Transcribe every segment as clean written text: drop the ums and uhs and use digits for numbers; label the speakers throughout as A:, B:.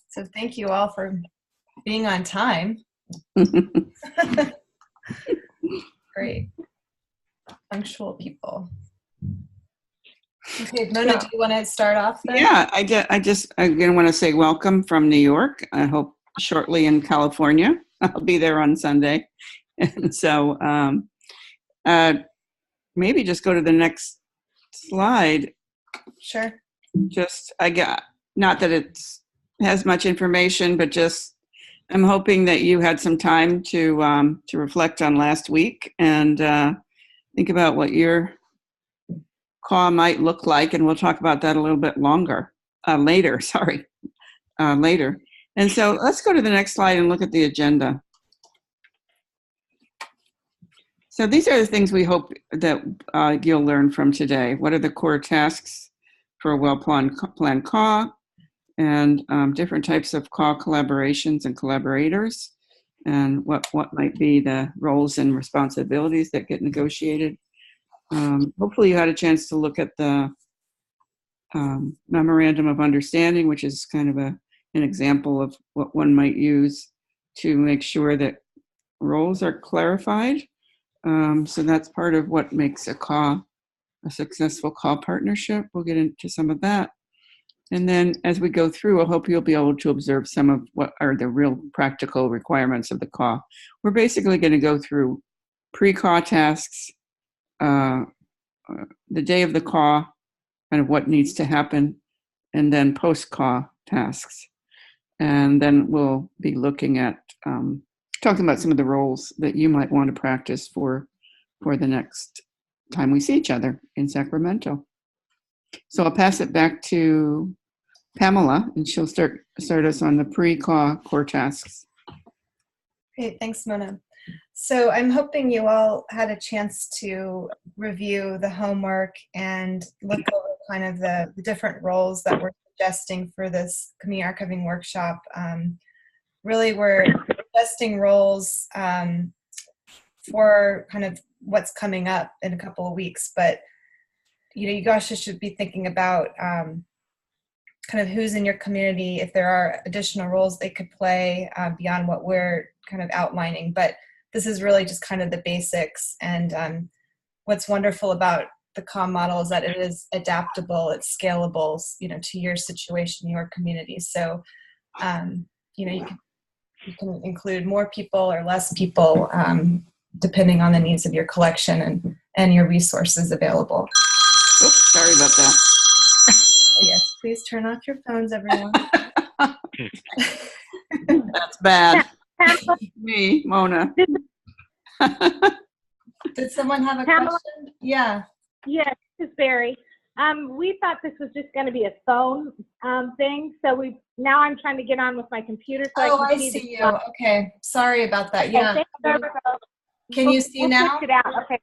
A: So thank you all for being on time. Great. Punctual people. Okay, Mona, do you want to start off then?
B: Yeah, I just again want to say welcome from New York. I hope shortly in California. I'll be there on Sunday. And so maybe just go to the next slide.
A: Sure.
B: Just, I got, not that it has much information, but just I'm hoping that you had some time to reflect on last week and think about what your CAW might look like, and we'll talk about that a little bit later. Later. And so let's go to the next slide and look at the agenda. So these are the things we hope that you'll learn from today. What are the core tasks for a well-planned CAW, and different types of CAW collaborations and collaborators, and what might be the roles and responsibilities that get negotiated. Hopefully you had a chance to look at the Memorandum of Understanding, which is kind of an example of what one might use to make sure that roles are clarified. So that's part of what makes a CAW a successful CAW partnership. We'll get into some of that. And then as we go through, I hope you'll be able to observe some of what are the real practical requirements of the CAW. We're basically going to go through pre-CAW tasks, the day of the CAW, kind of what needs to happen, and then post-CAW tasks. And then we'll be looking at talking about some of the roles that you might want to practice for the next time we see each other in Sacramento. So I'll pass it back to Pamela, and she'll start us on the pre-CAW core tasks.
A: Great, thanks, Mona. So I'm hoping you all had a chance to review the homework and look over kind of the different roles that we're suggesting for this community archiving workshop. Really, we're suggesting roles for kind of what's coming up in a couple of weeks, but you guys should be thinking about kind of who's in your community, if there are additional roles they could play beyond what we're kind of outlining. But this is really just kind of the basics. And what's wonderful about the CAW model is that it is adaptable, it's scalable, to your situation, your community. So, you can include more people or less people depending on the needs of your collection and your resources available.
B: Oops, sorry about that.
A: Yes, please turn off your phones, everyone.
B: That's bad. Me, Mona.
A: Did someone have a
C: Pamela?
A: question? Yeah.
C: Yes, this is Barry. We thought this was just going to be a phone thing, so now I'm trying to get on with my computer. So
A: I see you. Okay, sorry about that. Yeah. Can you see now?
C: Switch it out. Okay.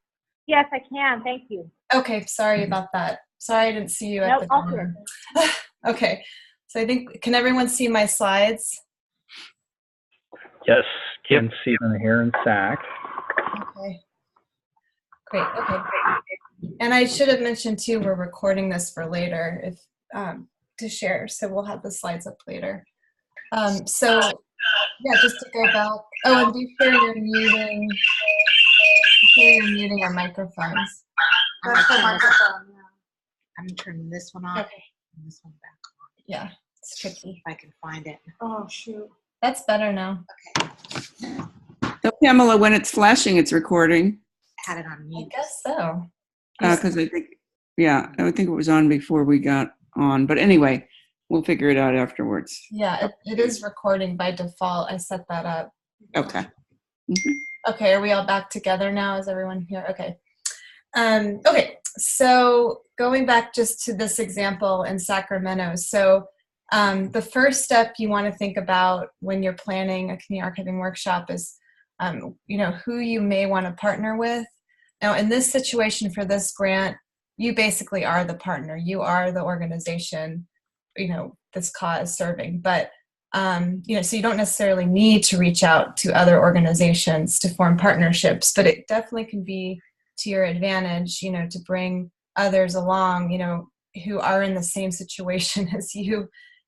C: Yes, I can. Thank you.
A: Okay, sorry about that. Sorry I didn't see you at the door. Okay, so I think, can everyone see my slides?
D: Yes, can see them here in SAC.
A: Okay, great. Okay, great. And I should have mentioned too, we're recording this for later if to share, so we'll have the slides up later. So yeah, just to go back. Oh, and be sure you're muting. You're muting our microphones.
E: That's the microphone. Yeah. I'm turning this one off.
A: Okay.
E: And this one back on.
A: Yeah, it's tricky.
E: If I can find it. Oh shoot.
A: That's better now.
E: Okay.
B: So Pamela, when it's flashing, it's recording.
E: I had it on mute.
A: I guess so.
B: Because I think it was on before we got on. But anyway, we'll figure it out afterwards.
A: Yeah, it is recording by default. I set that up.
B: Okay. Mm-hmm.
A: Okay, are we all back together now? Is everyone here? Okay. Okay, so going back just to this example in Sacramento. So the first step you want to think about when you're planning a community archiving workshop is, who you may want to partner with. Now, in this situation for this grant, you basically are the partner. You are the organization, this CAW is serving. But, so you don't necessarily need to reach out to other organizations to form partnerships, but it definitely can be to your advantage, to bring others along, who are in the same situation as you,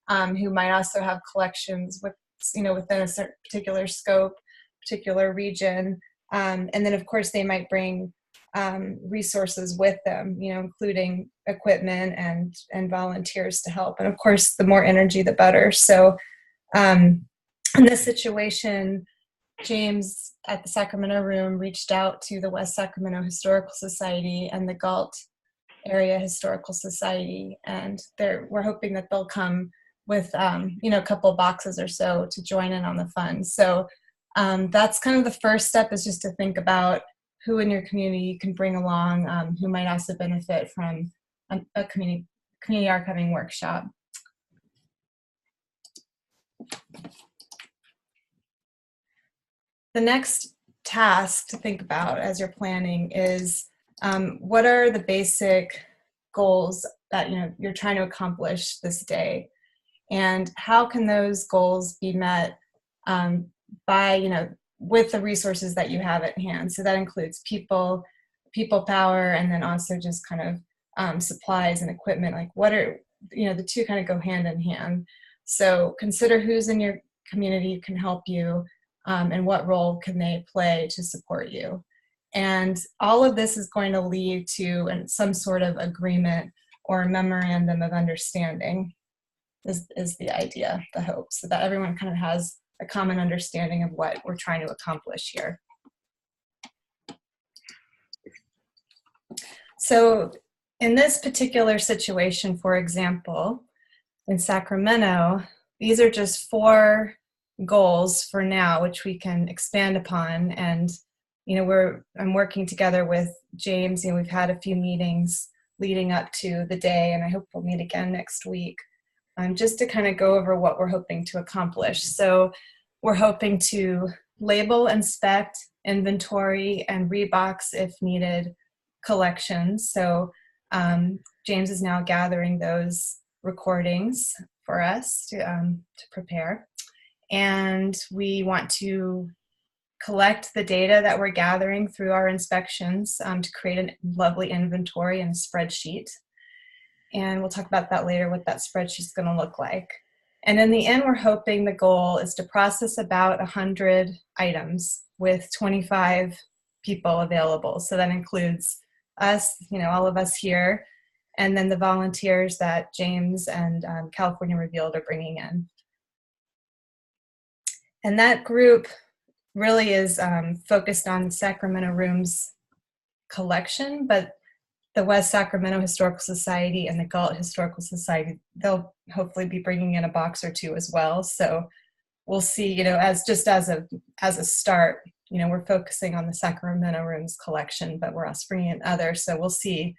A: who might also have collections with, within a certain particular scope, particular region. And then of course they might bring resources with them, including equipment and volunteers to help. And of course, the more energy, the better. So in this situation, James at the Sacramento Room reached out to the West Sacramento Historical Society and the Galt Area Historical Society, and we're hoping that they'll come with a couple boxes or so to join in on the fund. So that's kind of the first step, is just to think about who in your community you can bring along, who might also benefit from a community archiving workshop. The next task to think about as you're planning is what are the basic goals that you're trying to accomplish this day, and how can those goals be met by with the resources that you have at hand. So that includes people power, and then also just kind of supplies and equipment. Like what are the two kind of go hand in hand. So consider who's in your community who can help you, and what role can they play to support you. And all of this is going to lead to some sort of agreement or a memorandum of understanding is the idea, the hope, so that everyone kind of has a common understanding of what we're trying to accomplish here. So in this particular situation, for example, in Sacramento, these are just 4 goals for now, which we can expand upon. And I'm working together with James. We've had a few meetings leading up to the day, and I hope we'll meet again next week, just to kind of go over what we're hoping to accomplish. So we're hoping to label, inspect, inventory, and rebox, if needed, collections. So James is now gathering those recordings for us to prepare. And we want to collect the data that we're gathering through our inspections to create a lovely inventory and a spreadsheet. And we'll talk about that later, what that spreadsheet is going to look like. And in the end, we're hoping the goal is to process about 100 items with 25 people available. So that includes us, all of us here, and then the volunteers that James and California Revealed are bringing in. And that group really is focused on the Sacramento Room's collection, but the West Sacramento Historical Society and the Galt Historical Society, they'll hopefully be bringing in a box or two as well. So we'll see, as a start, we're focusing on the Sacramento Room's collection, but we're also bringing in others. So we'll see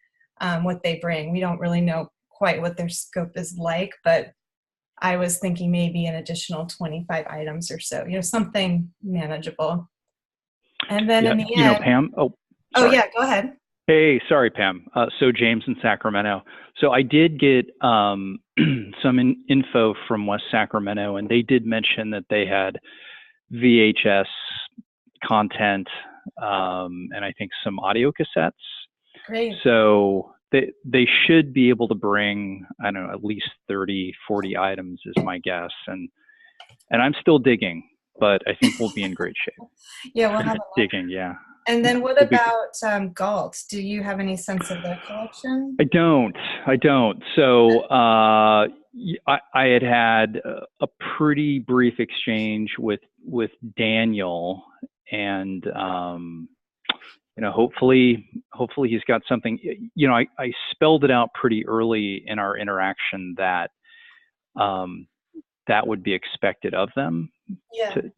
A: what they bring. We don't really know quite what their scope is like, but I was thinking maybe an additional 25 items or so, something manageable. And then in the end,
D: Pam. Oh,
A: yeah, go ahead.
D: Hey, sorry, Pam. So James in Sacramento. So I did get some info from West Sacramento, and they did mention that they had VHS content and I think some audio cassettes.
A: Great.
D: So they should be able to bring, I don't know, at least 30, 40 items is my guess. And I'm still digging, but I think we'll be in great shape.
A: Yeah, we'll have
D: digging, yeah.
A: And then what about Galt? Do you have any sense of their collection?
D: I don't. So I had a pretty brief exchange with Daniel, and hopefully he's got something. I spelled it out pretty early in our interaction that that would be expected of them,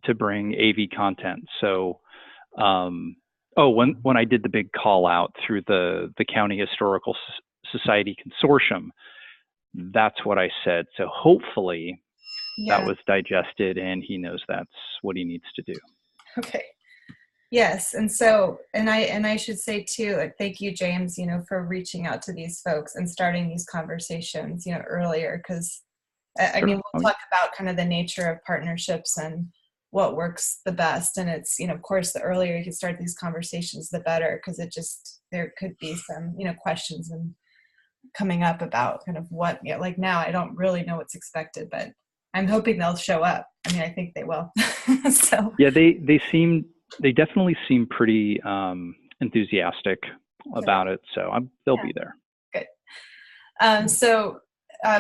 D: to bring AV content. So. When I did the big call out through the County Historical Society Consortium, that's what I said. So hopefully that was digested and he knows that's what he needs to do.
A: Okay. Yes. And so, and I should say too, thank you, James, for reaching out to these folks and starting these conversations, earlier, because I mean, we'll talk about kind of the nature of partnerships and what works the best. And it's, of course, the earlier you can start these conversations, the better, because there could be some, questions and coming up about kind of what, you know, like now I don't really know what's expected, but I'm hoping they'll show up. I mean, I think they will. So
D: Yeah, they definitely seem pretty enthusiastic about it. So they'll be there.
A: good.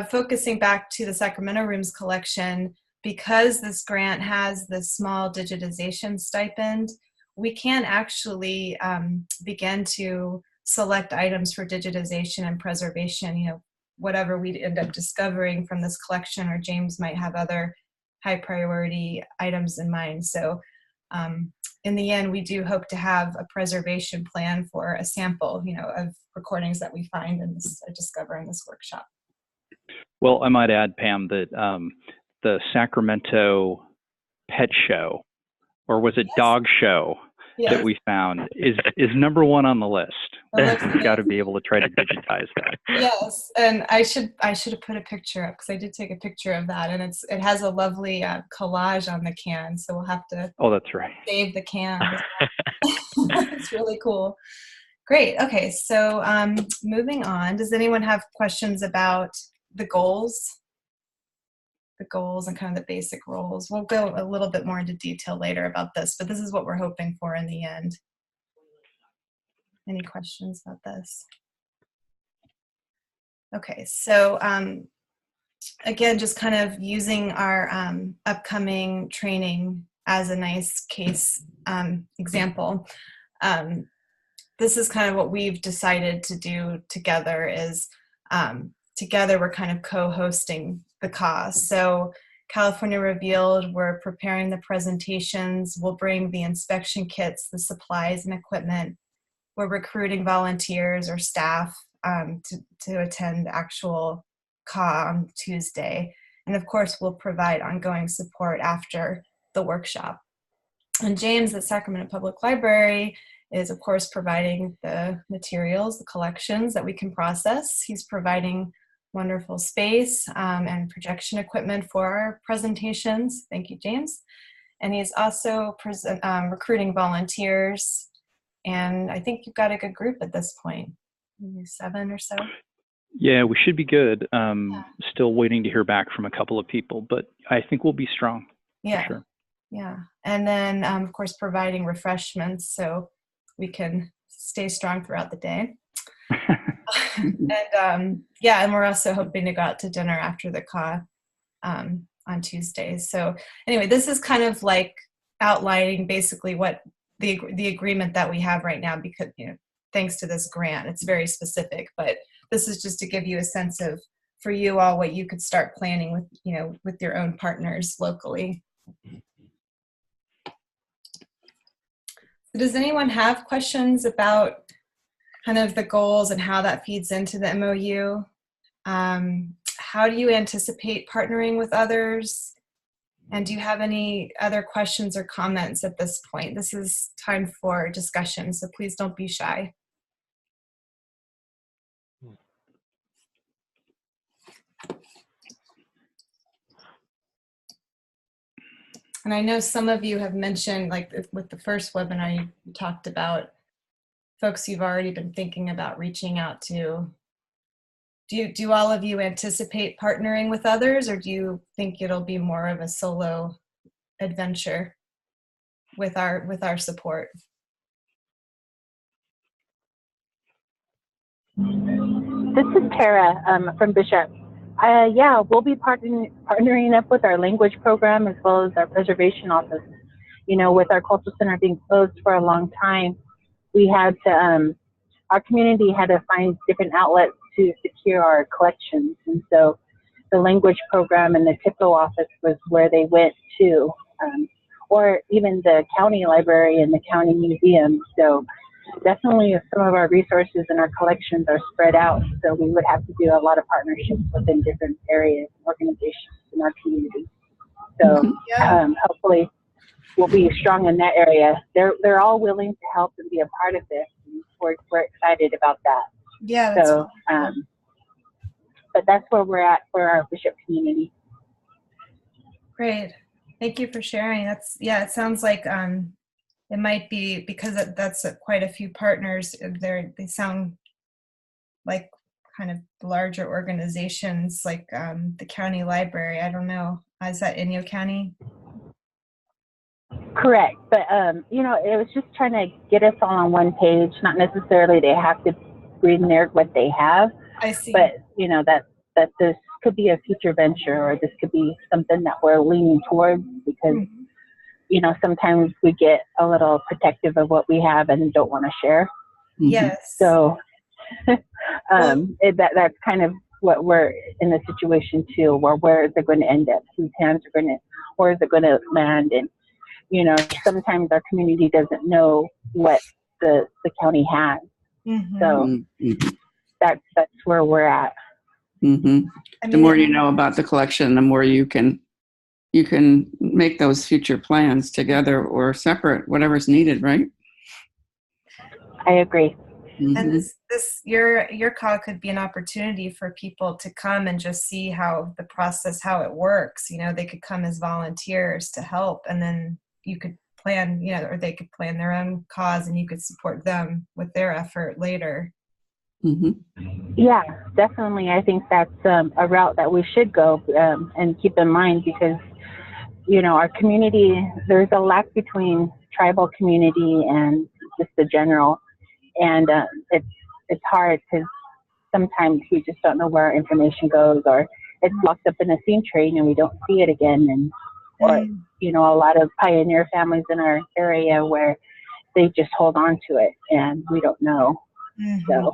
A: Focusing back to the Sacramento Rooms collection, because this grant has the small digitization stipend, we can actually begin to select items for digitization and preservation, you know, whatever we end up discovering from this collection, or James might have other high priority items in mind. So in the end, we do hope to have a preservation plan for a sample, you know, of recordings that we find and discover in this workshop.
D: Well, I might add, Pam, that the Sacramento Pet Show, or was it Dog Show, that we found is number one on the list. We've got to be able to try to digitize that.
A: Yes, and I should have put a picture up, because I did take a picture of that, and it has a lovely collage on the can, so we'll have to
D: that's right,
A: save the can. It's really cool. Great. Okay, so moving on, does anyone have questions about the goals and kind of the basic roles? We'll go a little bit more into detail later about this, but this is what we're hoping for in the end. Any questions about this? Okay, so again, just kind of using our upcoming training as a nice case example. This is kind of what we've decided to do together is together we're kind of co-hosting the cause. So California Revealed, we're preparing the presentations, we'll bring the inspection kits, the supplies and equipment. We're recruiting volunteers or staff to attend actual CAW on Tuesday. And of course, we'll provide ongoing support after the workshop. And James at Sacramento Public Library is, of course, providing the materials, the collections that we can process. He's providing wonderful space and projection equipment for our presentations. Thank you, James. And he's also recruiting volunteers. And I think you've got a good group at this point, maybe 7 or so.
D: Yeah, we should be good. Still waiting to hear back from a couple of people, but I think we'll be strong.
A: Yeah,
D: for sure.
A: Yeah. And then, of course, providing refreshments so we can stay strong throughout the day. And and we're also hoping to go out to dinner after the CAW on Tuesdays. So anyway, this is kind of like outlining basically what the agreement that we have right now, because, you know, thanks to this grant, it's very specific, but this is just to give you a sense of, for you all, what you could start planning with, you know, with your own partners locally. Does anyone have questions about kind of the goals and how that feeds into the MOU? How do you anticipate partnering with others? And do you have any other questions or comments at this point? This is time for discussion, so please don't be shy. And I know some of you have mentioned, like with the first webinar, you talked about folks you've already been thinking about reaching out to. Do all of you anticipate partnering with others, or do you think it'll be more of a solo adventure with our support?
F: This is Tara from Bishop. Yeah, we'll be partnering up with our language program as well as our preservation office. You know, with our cultural center being closed for a long time, we had to, our community had to find different outlets to secure our collections. And so the language program and the TIPO office was where they went to, or even the county library and the county museum. So definitely some of our resources and our collections are spread out. So we would have to do a lot of partnerships within different areas, organizations in our community. So hopefully we'll be strong in that area. They're all willing to help and be a part of this. We're excited about that.
A: Yeah.
F: So, but that's where we're at for our Bishop community.
A: Great. Thank you for sharing. It sounds like it might be, because that's quite a few partners. They sound like kind of larger organizations like the county library. I don't know. Is that Inyo County?
F: Correct. But, you know, it was just trying to get us all on one page. Not necessarily they have to bring there what they have,
A: I see.
F: but, you know, that this could be a future venture, or this could be something that we're leaning towards, because, you know, sometimes we get a little protective of what we have and don't want to share.
A: Yes.
F: So that's kind of what we're in a situation too, where is it going to end up? Whose hands are where is it going to land? And, you know, sometimes our community doesn't know what the county has. So that's where we're at.
B: The more you know about the collection, the more you can make those future plans together or separate, whatever's needed, right?
F: I agree.
A: And your call could be an opportunity for people to come and just see how the process, how it works. You know, they could come as volunteers to help, and then you could plan, you know, or they could plan their own cause and you could support them with their effort later.
F: Yeah, definitely. I think that's a route that we should go and keep in mind, because, you know, our community, there's a lack between tribal community and just the general. And it's hard because sometimes we just don't know where our information goes, or it's locked up in a scene train and we don't see it again. And, or, you know, a lot of pioneer families in our area where they just hold on to it and we don't know. So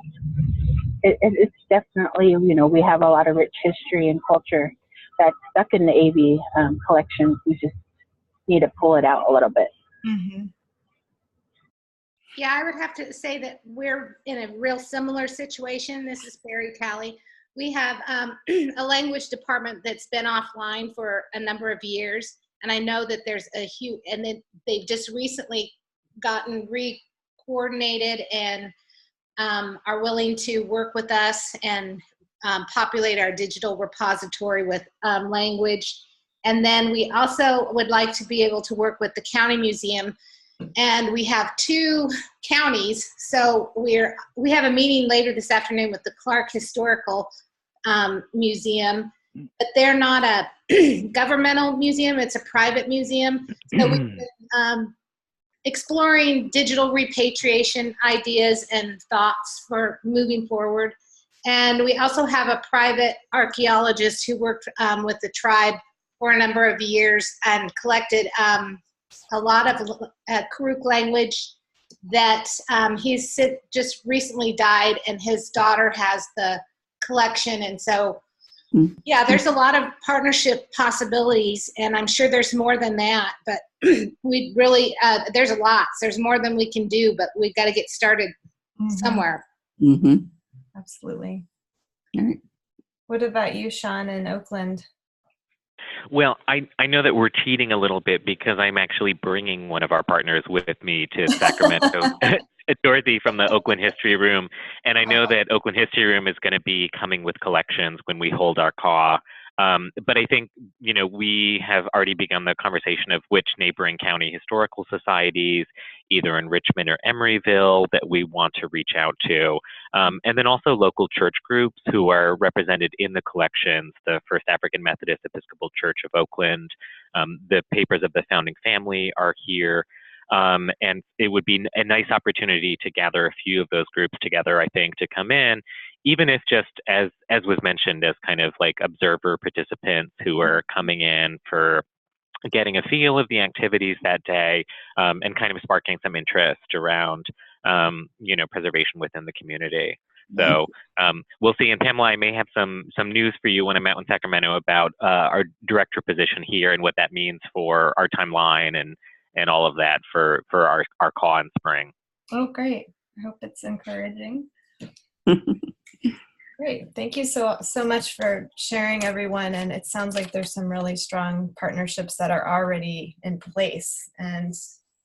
F: it's definitely, you know, we have a lot of rich history and culture that's stuck in the AV collections. We just need to pull it out a little bit.
E: Yeah, I would have to say that we're in a real similar situation. This is Barry Talley. We have a language department that's been offline for a number of years, and I know that there's a huge, and then they've just recently gotten re-coordinated and are willing to work with us and populate our digital repository with language. And then we also would like to be able to work with the county museum. And we have 2 counties, so we have a meeting later this afternoon with the Clark Historical Museum, but they're not a governmental museum, it's a private museum. So we've been exploring digital repatriation ideas and thoughts for moving forward. And we also have a private archaeologist who worked with the tribe for a number of years and collected a lot of Karuk language that he's just recently died, and his daughter has the collection. And so, yeah, there's a lot of partnership possibilities, and I'm sure there's more than that, but we really, there's a lot. There's more than we can do, but we've got to get started somewhere.
A: Absolutely.
B: All right.
A: What about you, Sean, in Oakland?
G: Well, I know that we're cheating a little bit because I'm actually bringing one of our partners with me to Sacramento, Dorothy from the Oakland History Room. And I know that Oakland History Room is going to be coming with collections when we hold our CAW. But I think, you know, we have already begun the conversation of which neighboring county historical societies, either in Richmond or Emeryville, that we want to reach out to. And then also local church groups who are represented in the collections, the First African Methodist Episcopal Church of Oakland, the Papers of the Founding Family are here. And it would be a nice opportunity to gather a few of those groups together, I think, to come in, even if just as was mentioned, as kind of like observer participants who are coming in for getting a feel of the activities that day, and kind of sparking some interest around, you know, preservation within the community. So we'll see. And Pamela, I may have some news for you when I'm out in Sacramento about our director position here and what that means for our timeline and all of that for our call in spring.
A: Oh, great. I hope it's encouraging. Great. Thank you so much for sharing, everyone. And it sounds like there's some really strong partnerships that are already in place. And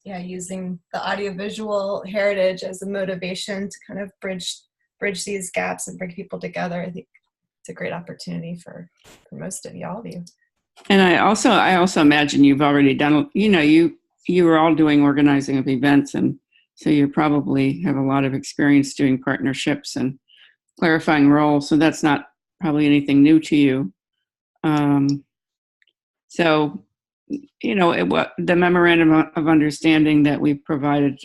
A: yeah, using the audiovisual heritage as a motivation to kind of bridge these gaps and bring people together. I think it's a great opportunity for most of you, all of you.
B: And I also imagine you've already done, you know, you were all doing organizing of events, and so you probably have a lot of experience doing partnerships and clarifying role, so that's not probably anything new to you. So, the memorandum of understanding that we've provided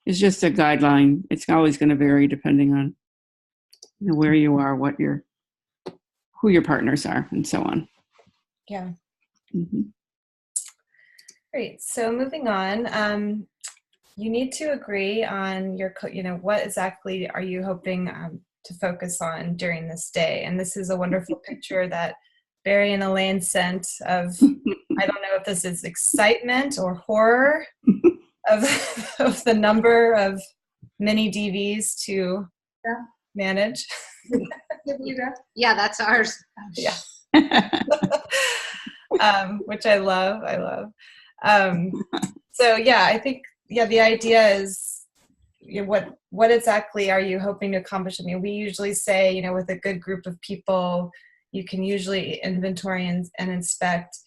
B: is just a guideline. It's always going to vary depending on where you are, who your partners are, and so on.
A: Yeah.
B: Mm-hmm.
A: Great. So moving on, you need to agree on what exactly are you hoping to focus on during this day? And this is a wonderful picture that Barry and Elaine sent of, I don't know if this is excitement or horror of the number of mini DVs to manage.
E: Yeah, that's ours.
A: Yeah. Which I love. So yeah, I think, the idea is, what exactly are you hoping to accomplish? I mean, we usually say, with a good group of people, you can usually inventory and inspect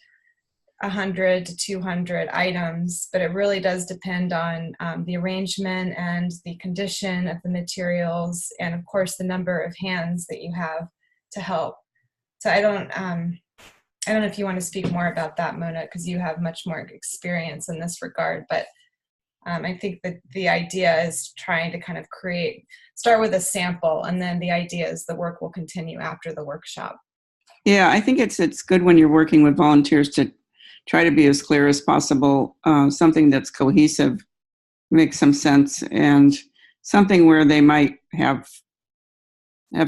A: 100 to 200 items, but it really does depend on the arrangement and the condition of the materials, and of course the number of hands that you have to help. So I don't know if you want to speak more about that, Mona, because you have much more experience in this regard, but I think that the idea is trying to kind of start with a sample, and then the idea is the work will continue after the workshop.
B: Yeah, I think it's good when you're working with volunteers to try to be as clear as possible, something that's cohesive, makes some sense, and something where they might have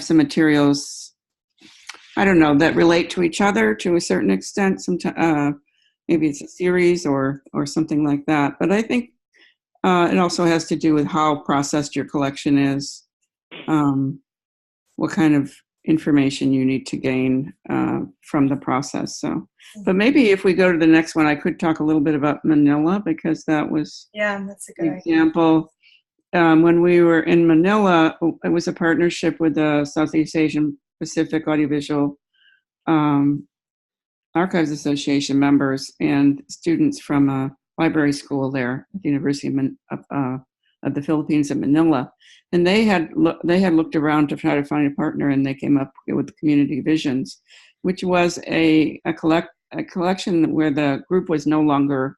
B: some materials, I don't know, that relate to each other to a certain extent. Maybe it's a series or something like that. But I think it also has to do with how processed your collection is, what kind of information you need to gain from the process. So, but maybe if we go to the next one, I could talk a little bit about Manila, because that was
A: that's a good
B: example. When we were in Manila, it was a partnership with the Southeast Asian Pacific Audiovisual Archives Association members and students from a library school there at the University of the Philippines in Manila. And they had looked around to try to find a partner, and they came up with Community Visions, which was a collection where the group was no longer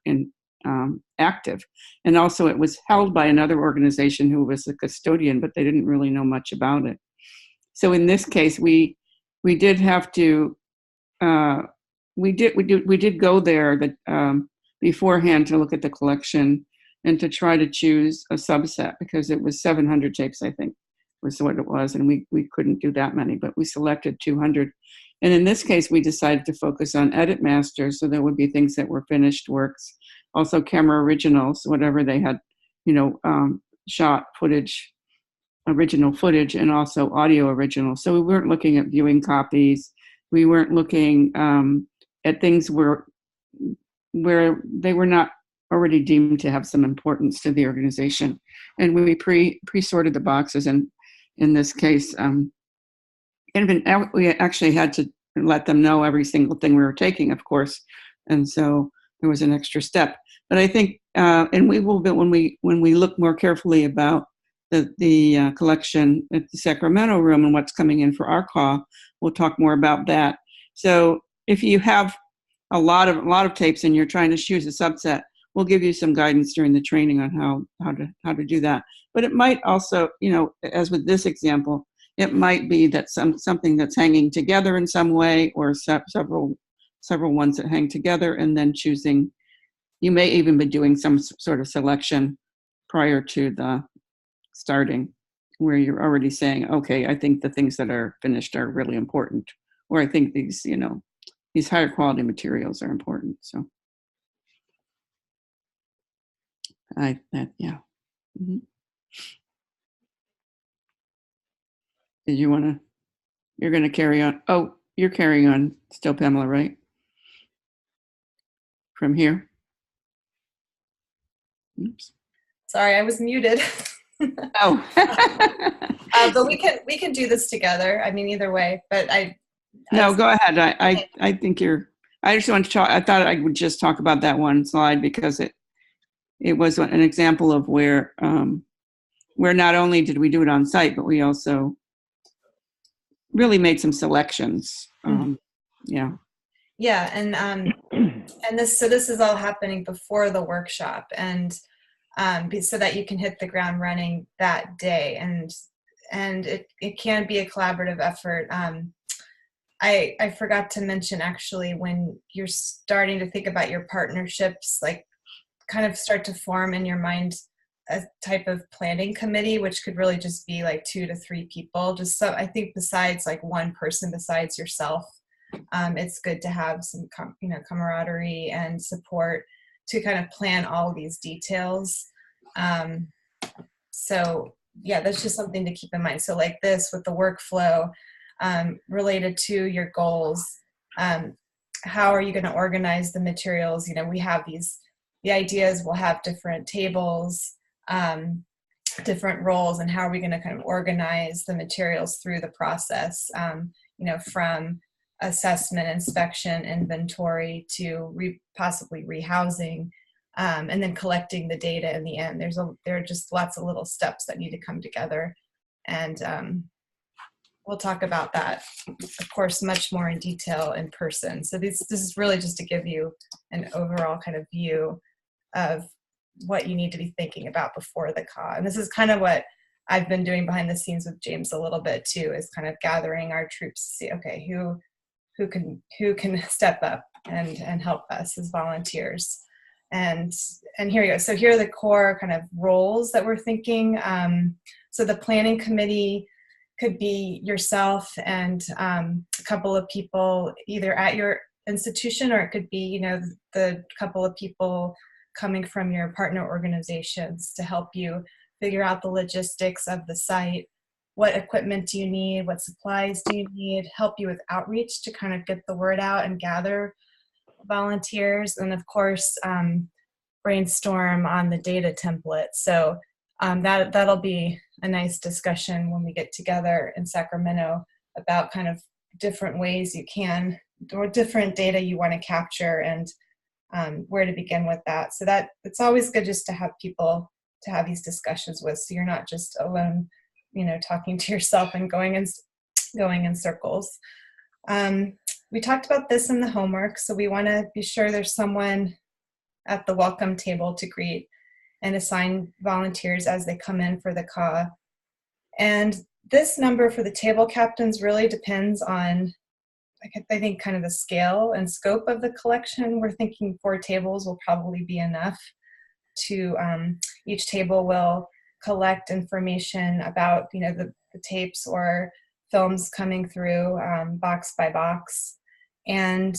B: active. And also it was held by another organization who was a custodian, but they didn't really know much about it. So in this case, we did have to, we did go there beforehand to look at the collection and to try to choose a subset, because it was 700 tapes, I think, was what it was. And we couldn't do that many, but we selected 200. And in this case, we decided to focus on edit masters. So there would be things that were finished works, also camera originals, whatever they had, shot footage, original footage, and also audio originals. So we weren't looking at viewing copies. We weren't looking at things where they were not already deemed to have some importance to the organization. And we pre-sorted the boxes, and in this case, we actually had to let them know every single thing we were taking, of course. And so there was an extra step. But I think, and we will, when we look more carefully about the collection at the Sacramento room and what's coming in for our call, we'll talk more about that. So if you have a lot of tapes and you're trying to choose a subset, we'll give you some guidance during the training on how to do that. But it might also, as with this example, it might be that something that's hanging together in some way, or several ones that hang together, and then choosing. You may even be doing some sort of selection prior to the starting, where you're already saying, okay, I think the things that are finished are really important, or I think these higher quality materials are important. So yeah. Mm-hmm. Did you want to? You're going to carry on. Oh, you're carrying on still, Pamela, right? From here. Oops.
A: Sorry, I was muted.
B: Oh.
A: But we can do this together. I mean, either way. But
B: No, go ahead. I think I just want to talk. I thought I would just talk about that one slide, because it was an example of where not only did we do it on site, but we also really made some selections. Yeah.
A: Yeah, and this is all happening before the workshop, and so that you can hit the ground running that day, and it can be a collaborative effort. I forgot to mention, actually, when you're starting to think about your partnerships, like kind of start to form in your mind a type of planning committee, which could really just be like 2 to 3 people. Just so I think besides like one person besides yourself, it's good to have some camaraderie and support to kind of plan all these details. So yeah, that's just something to keep in mind. So like this with the workflow related to your goals, how are you going to organize the materials? We have the ideas, we'll have different tables, different roles, and how are we going to kind of organize the materials through the process, from assessment, inspection, inventory to possibly rehousing, and then collecting the data in the end. There are just lots of little steps that need to come together, and we'll talk about that, of course, much more in detail in person. So this is really just to give you an overall kind of view of what you need to be thinking about before the CAW. And this is kind of what I've been doing behind the scenes with James a little bit too, is kind of gathering our troops to see, okay, who can step up and help us as volunteers. And here you go. So here are the core kind of roles that we're thinking. So the planning committee could be yourself and a couple of people either at your institution, or it could be, the couple of people coming from your partner organizations to help you figure out the logistics of the site. What equipment do you need? What supplies do you need? Help you with outreach to kind of get the word out and gather volunteers. And of course, brainstorm on the data template. So that'll be a nice discussion when we get together in Sacramento about kind of different ways you can, or different data you want to capture, and where to begin with that. So that it's always good just to have people to have these discussions with, so you're not just alone, talking to yourself and going in circles. We talked about this in the homework, so we want to be sure there's someone at the welcome table to greet and assign volunteers as they come in for the CAW. And this number for the table captains really depends on, I think, kind of the scale and scope of the collection. We're thinking 4 tables will probably be enough to, each table will collect information about, the tapes or films coming through box by box. And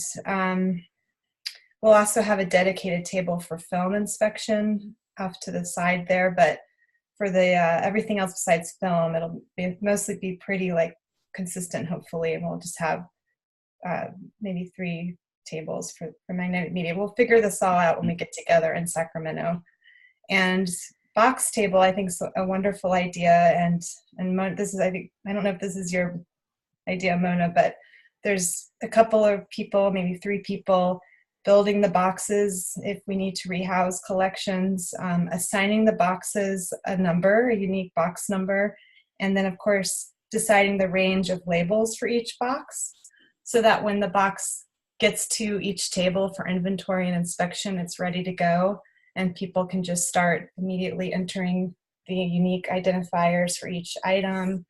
A: we'll also have a dedicated table for film inspection off to the side there, but for the everything else besides film, it'll mostly be pretty consistent, hopefully, and we'll just have maybe 3 tables for magnetic media. We'll figure this all out when we get together in Sacramento. And box table, I think, is a wonderful idea. And this is, I don't know if this is your idea, Mona, but there's a couple of people, maybe 3 people, building the boxes if we need to rehouse collections, assigning the boxes a number, a unique box number, and then, of course, deciding the range of labels for each box, so that when the box gets to each table for inventory and inspection, it's ready to go, and people can just start immediately entering the unique identifiers for each item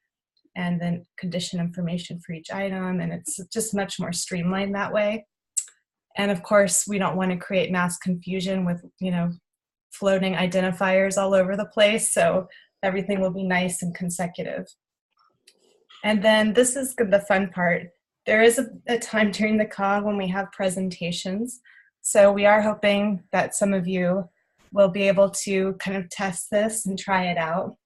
A: and then condition information for each item, and it's just much more streamlined that way. And of course, we don't want to create mass confusion with, floating identifiers all over the place, so everything will be nice and consecutive. And then this is the fun part. There is a time during the CAW when we have presentations. So we are hoping that some of you will be able to kind of test this and try it out.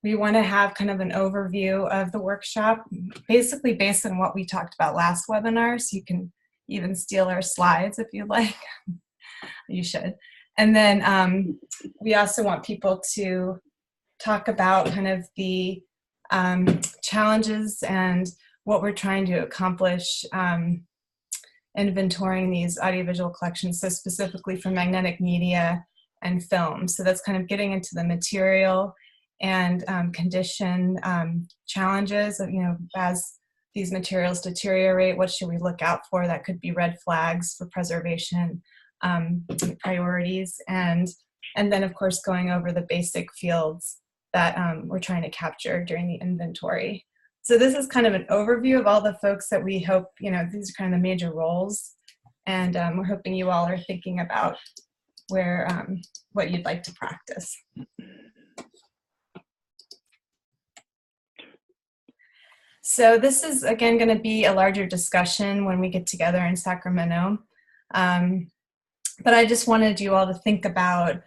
A: We want to have kind of an overview of the workshop, basically based on what we talked about last webinar. So you can even steal our slides if you'd like. You should. And then we also want people to talk about kind of the challenges and what we're trying to accomplish inventorying these audiovisual collections, so specifically for magnetic media and film. So that's kind of getting into the material and condition challenges of, as these materials deteriorate, what should we look out for? That could be red flags for preservation priorities, and then of course going over the basic fields that we're trying to capture during the inventory. So this is kind of an overview of all the folks that we hope, these are kind of the major roles, and we're hoping you all are thinking about where what you'd like to practice. So this is, again, going to be a larger discussion when we get together in Sacramento. But I just wanted you all to think about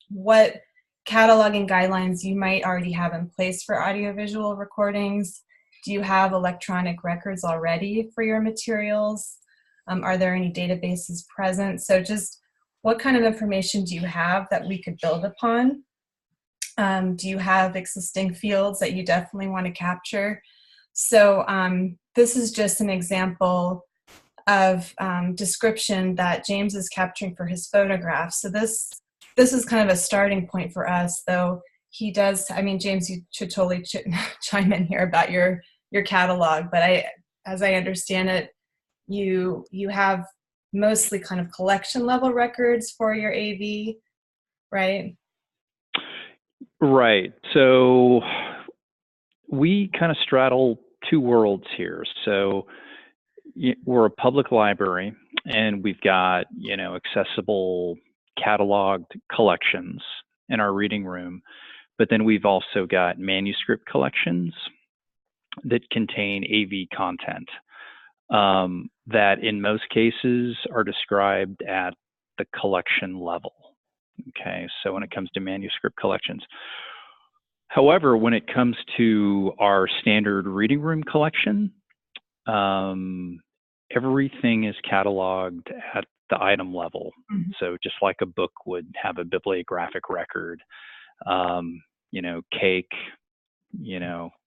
A: what cataloging guidelines you might already have in place for audiovisual recordings. Do you have electronic records already for your materials? Are there any databases present? So just what kind of information do you have that we could build upon? Do you have existing fields that you definitely want to capture? So this is just an example of description that James is capturing for his photographs. So this is kind of a starting point for us, though he does, James, you should totally chime in here about your catalog, but as I understand it, you have mostly kind of collection level records for your AV, right?
D: Right. So we kind of straddle two worlds here. So we're a public library, and we've got, accessible cataloged collections in our reading room, but then we've also got manuscript collections that contain AV content that in most cases are described at the collection level. Okay, so when it comes to manuscript collections. However, when it comes to our standard reading room collection, everything is cataloged at the item level. Mm-hmm. So just like a book would have a bibliographic record, Cake,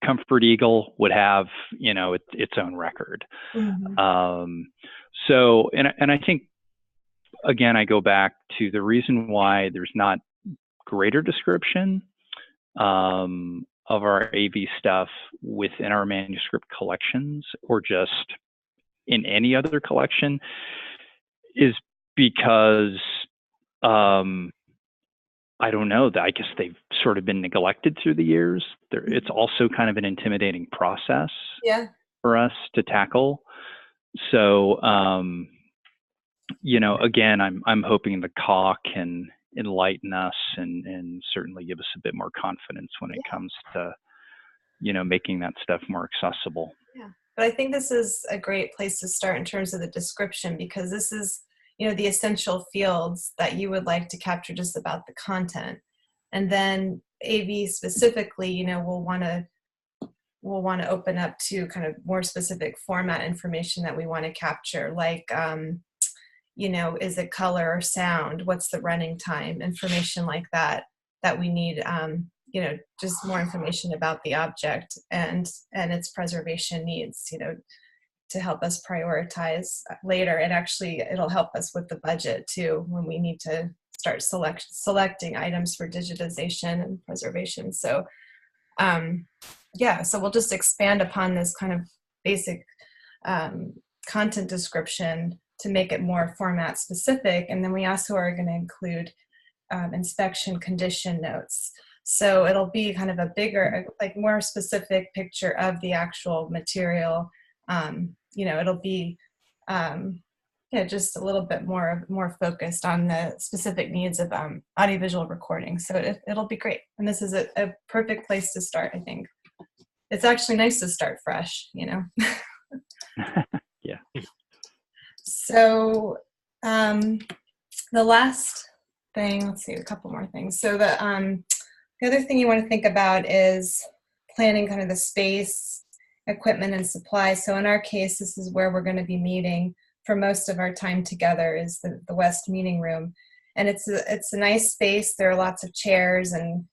D: Comfort Eagle would have, its own record. Mm-hmm. So I think, again, I go back to the reason why there's not greater description of our AV stuff within our manuscript collections or just in any other collection is because I don't know, I guess they've sort of been neglected through the years. It's also kind of an intimidating process for us to tackle. So, again, I'm hoping the CAW can enlighten us and certainly give us a bit more confidence when it comes to, making that stuff more accessible.
A: Yeah, but I think this is a great place to start in terms of the description, because this is, the essential fields that you would like to capture just about the content. And then AV specifically, we'll want to open up to kind of more specific format information that we want to capture, like, is it color or sound? What's the running time? Information like that we need, just more information about the object and its preservation needs, to help us prioritize later. And actually, it'll help us with the budget too, when we need to start selecting items for digitization and preservation. So, so we'll just expand upon this kind of basic content description to make it more format specific. And then we also are going to include inspection condition notes. So it'll be kind of a bigger, like more specific picture of the actual material. It'll be just a little bit more focused on the specific needs of audiovisual recording. So it'll be great. And this is a perfect place to start, I think. It's actually nice to start fresh,
D: Yeah.
A: So the last thing, let's see, a couple more things. So the other thing you want to think about is planning kind of the space, equipment, and supplies. So in our case, this is where we're going to be meeting for most of our time together, is the West Meeting Room. And it's a nice space. There are lots of chairs, and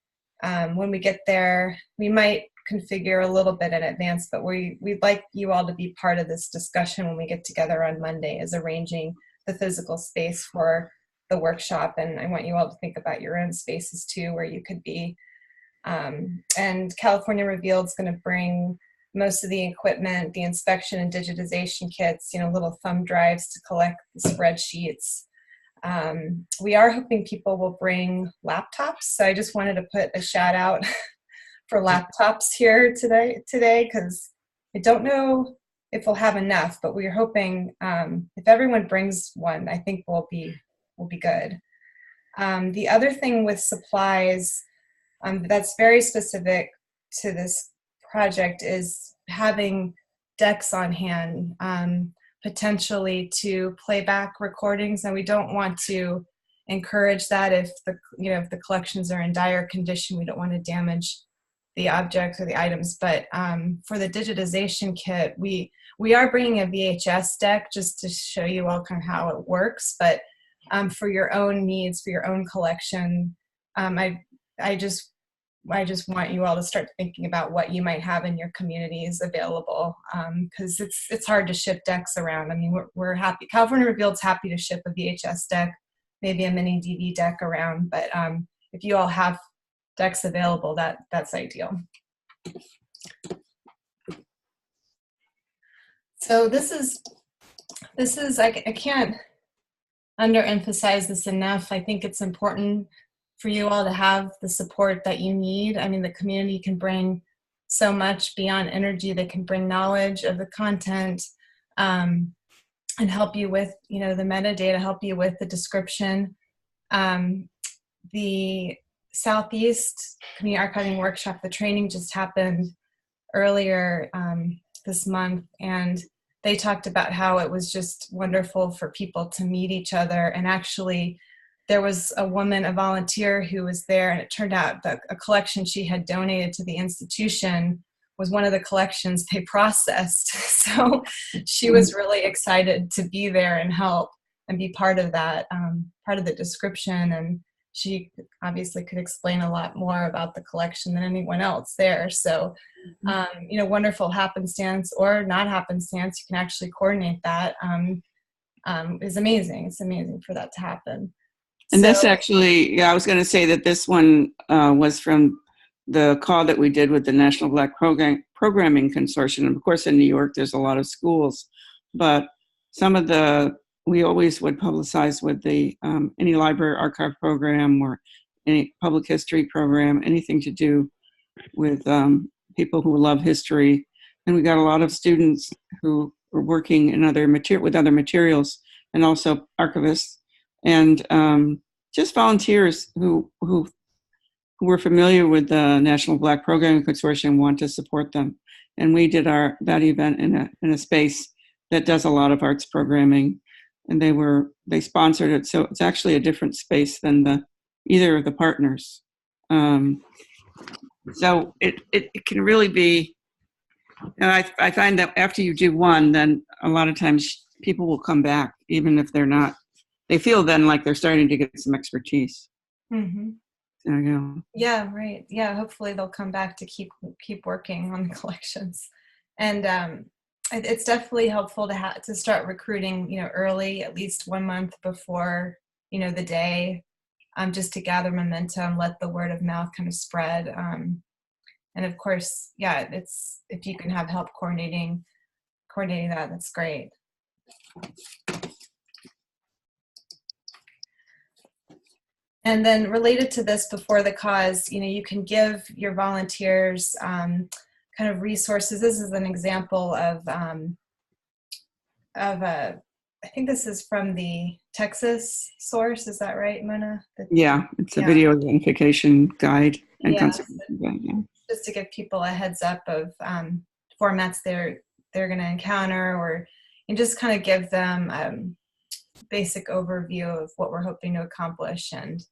A: when we get there, we might configure a little bit in advance, but we'd like you all to be part of this discussion when we get together on Monday, is arranging the physical space for the workshop. And I want you all to think about your own spaces too, where you could be. And California Revealed is going to bring most of the equipment, the inspection and digitization kits, little thumb drives to collect the spreadsheets. We are hoping people will bring laptops. So I just wanted to put a shout out for laptops here today, because I don't know if we'll have enough, but we're hoping if everyone brings one, I think we'll be good. The other thing with supplies that's very specific to this project is having decks on hand, potentially to play back recordings, and we don't want to encourage that if the collections are in dire condition. We don't want to damage the objects or the items, but for the digitization kit, we are bringing a VHS deck just to show you all kind of how it works, but for your own needs, for your own collection, I just want you all to start thinking about what you might have in your communities available, because it's hard to ship decks around. I mean, we're happy. California Revealed's happy to ship a VHS deck, maybe a mini DV deck around, but if you all have decks available, that's ideal. So this is I can't underemphasize this enough. I think it's important for you all to have the support that you need. I mean, the community can bring so much beyond energy. They can bring knowledge of the content and help you with, the metadata, help you with the description. The Southeast Community Archiving Workshop, the training just happened earlier this month, and they talked about how it was just wonderful for people to meet each other. And actually, there was a woman, a volunteer who was there, and it turned out that a collection she had donated to the institution was one of the collections they processed. So she was really excited to be there and help and be part of that, part of the description. And she obviously could explain a lot more about the collection than anyone else there. So, wonderful happenstance or not happenstance, you can actually coordinate that, is amazing. It's amazing for that to happen.
B: And this actually, I was going to say that this one was from the call that we did with the National Black Programming Consortium. And of course, in New York, there's a lot of schools, but we always would publicize with the any library archive program or any public history program, anything to do with people who love history. And we got a lot of students who were working in with other materials, and also archivists, and just volunteers who were familiar with the National Black Programming Consortium, want to support them. And we did that event in a space that does a lot of arts programming, and they sponsored it. So it's actually a different space than either of the partners. So it can really be, and I find that after you do one, then a lot of times people will come back, even if they feel then like they're starting to get some expertise.
A: Mm-hmm.
B: There you go.
A: Yeah, right. Yeah, hopefully they'll come back to keep working on the collections. And it's definitely helpful to start recruiting, early, at least 1 month before, the day, just to gather momentum, let the word of mouth kind of spread. And of course, yeah, if you can have help coordinating that, that's great. And then related to this, before the cause, you can give your volunteers kind of resources. This is an example of I think this is from the Texas source. Is that right, Mona?
B: Yeah, it's a video identification guide and conservation guide. Yeah.
A: Just to give people a heads up of formats they're going to encounter, and just kind of give them basic overview of what we're hoping to accomplish, and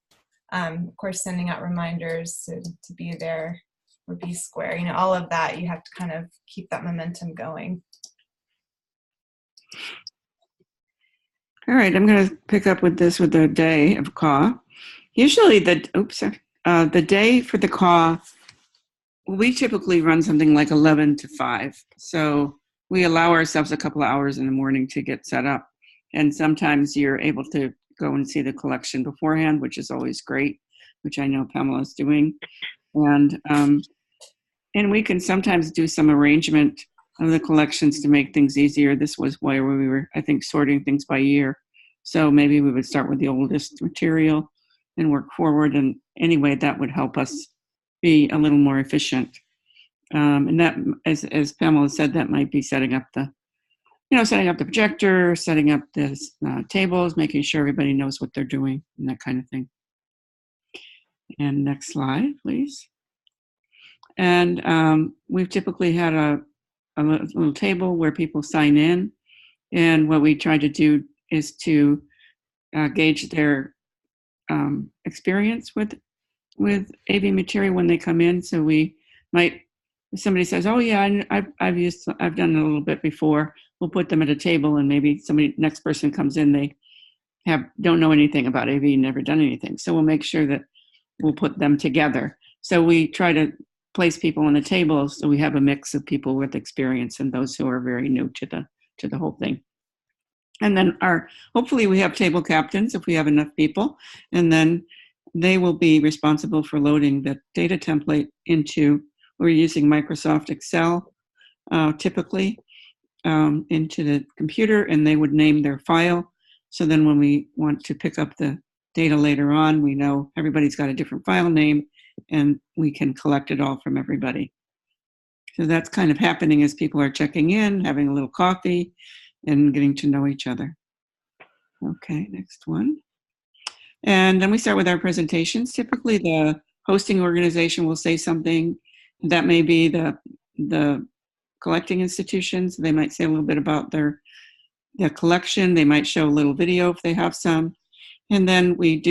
A: of course sending out reminders to be there or be square. All of that, you have to kind of keep that momentum going.
B: All right, I'm going to pick up with the day of CAW. Usually the day for the CAW, we typically run something like 11 to 5. So we allow ourselves a couple of hours in the morning to get set up. And sometimes you're able to go and see the collection beforehand, which is always great, which I know Pamela's doing. And we can sometimes do some arrangement of the collections to make things easier. This was where we were, I think, sorting things by year. So maybe we would start with the oldest material and work forward. And anyway, that would help us be a little more efficient. And that, as Pamela said, that might be setting up the projector, setting up the tables, making sure everybody knows what they're doing, and that kind of thing. And next slide, please. And we've typically had a little table where people sign in. And what we try to do is to gauge their experience with AV material when they come in. So we might, if somebody says, "Oh yeah, I've done it a little bit before," we'll put them at a table, and maybe next person comes in, they don't know anything about AV, never done anything. So we'll make sure that we'll put them together. So we try to place people on the table so we have a mix of people with experience and those who are very new to the whole thing. And then hopefully we have table captains if we have enough people, and then they will be responsible for loading the data template we're using Microsoft Excel typically into the computer, and they would name their file. So then when we want to pick up the data later on, we know everybody's got a different file name, and we can collect it all from everybody. So that's kind of happening as people are checking in, having a little coffee, and getting to know each other. Okay, next one. And then we start with our presentations. Typically the hosting organization will say something. That may be the collecting institutions. They might say a little bit about their collection. They might show a little video if they have some. And then we